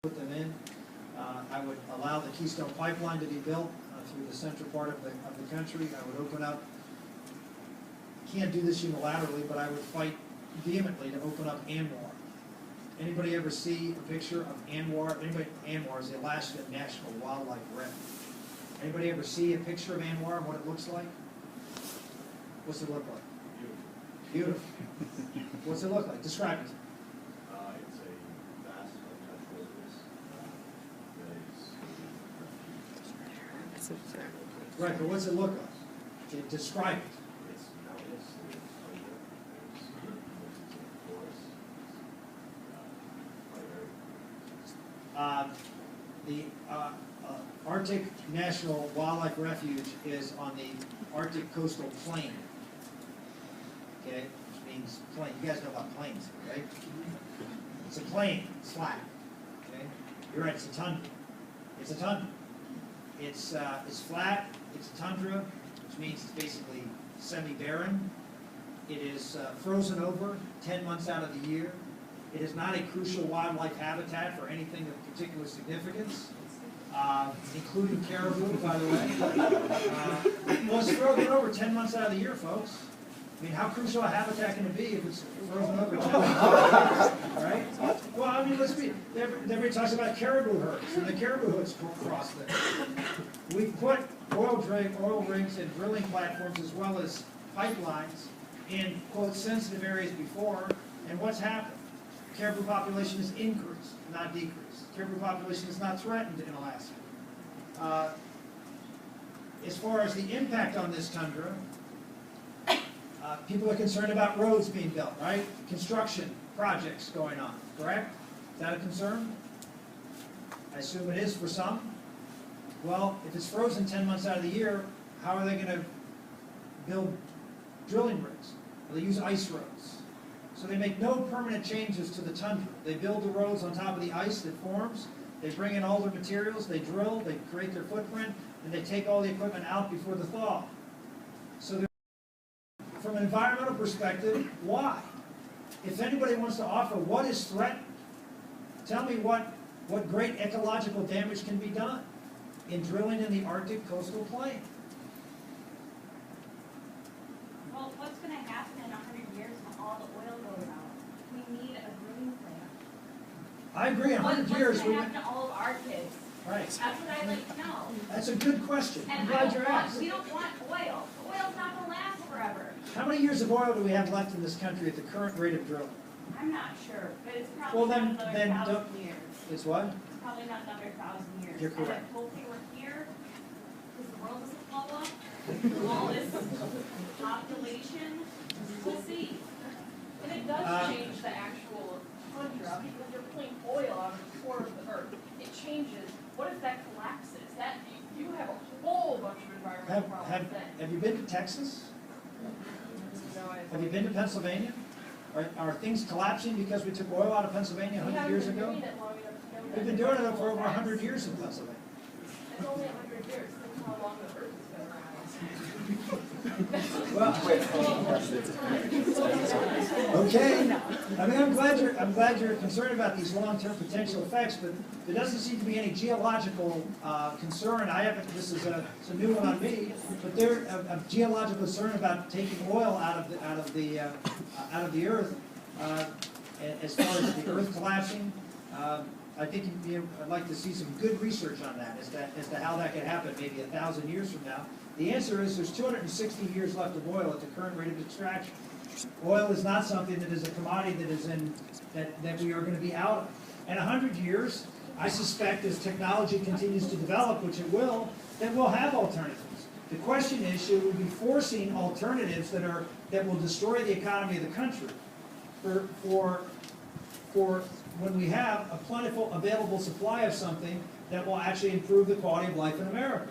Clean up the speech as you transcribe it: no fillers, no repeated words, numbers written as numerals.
put them in. I would allow the Keystone Pipeline to be built through the central part of the country. I would open up, can't do this unilaterally, but I would fight vehemently to open up ANWR. Anybody ever see a picture of ANWR? ANWR is the Alaska National Wildlife Refuge. Anybody ever see a picture of ANWR and what it looks like? What's it look like? Beautiful. What's it look like? Describe it. It's a vast untouched wilderness that is Right, but what's it look like? Okay, describe it. it's mountainous, there's tundra, there's forests, quite The Arctic National Wildlife Refuge is on the Arctic coastal plain. Okay, which means plain. You guys know about plains, right? It's a plain, it's flat. Okay, you're right. It's a tundra. It's a tundra. It's flat. It's a tundra, which means it's basically semi-barren. It is frozen over 10 months out of the year. It is not a crucial wildlife habitat for anything of particular significance, including caribou, by the way. Well, it's frozen over 10 months out of the year, folks. I mean, how crucial a habitat can it be if it's frozen over 10 months out of the year, right? Well, I mean, let's be, everybody talks about caribou herds, and the caribou herds cross there. We've put oil rigs and drilling platforms as well as pipelines in, quote, sensitive areas before, and what's happened? Caribou population has increased, not decreased. Caribou population is not threatened in Alaska. As far as the impact on this tundra, people are concerned about roads being built, right? Construction projects going on, correct? Is that a concern? I assume it is for some. Well, if it's frozen 10 months out of the year, how are they going to build drilling rigs? Well, they use ice roads. So they make no permanent changes to the tundra. They build the roads on top of the ice that forms. They bring in all their materials, they drill, they create their footprint, and they take all the equipment out before the thaw. So from an environmental perspective, why? If anybody wants to offer what is threatened, tell me what great ecological damage can be done in drilling in the Arctic coastal plain. Well, what's going to happen in 100 years when all the oil goes out? We need a drilling plant. I agree, 100 years. What's going to happen to all of our kids? Right. That's what I'd like to know. That's a good question. I'm glad you're asked. We don't want oil. Oil's not going to last forever. How many years of oil do we have left in this country at the current rate of drilling? I'm not sure, but it's probably Well, not another 1,000 years. It's what? It's probably not another 1,000 years. You're correct. And hopefully we're here, because the world doesn't blow up. All this population, we'll see. And it does change the actual tundra, because you're pulling oil out of the core of the earth. It changes. What if that collapses? That you have a whole bunch of environmental problems then. Have you been to Texas? Have you been to Pennsylvania? Are things collapsing because we took oil out of Pennsylvania 100 years ago? We've been doing it for over 100 years in Pennsylvania. It's only 100 years. Think how long the earth has been around. Well, okay. I mean, I'm glad you're concerned about these long-term potential effects, but there doesn't seem to be any geological concern. I haven't. This is a new one on me, but there's a geological concern about taking oil out of the earth. As far as the earth collapsing, I think I'd like to see some good research on that as to how that could happen maybe 1,000 years from now. The answer is there's 260 years left of oil at the current rate of extraction. Oil is not something that is a commodity that we are going to be out of. In 100 years, I suspect as technology continues to develop, which it will, then we'll have alternatives. The question is, should we be forcing alternatives that will destroy the economy of the country for when we have a plentiful available supply of something that will actually improve the quality of life in America?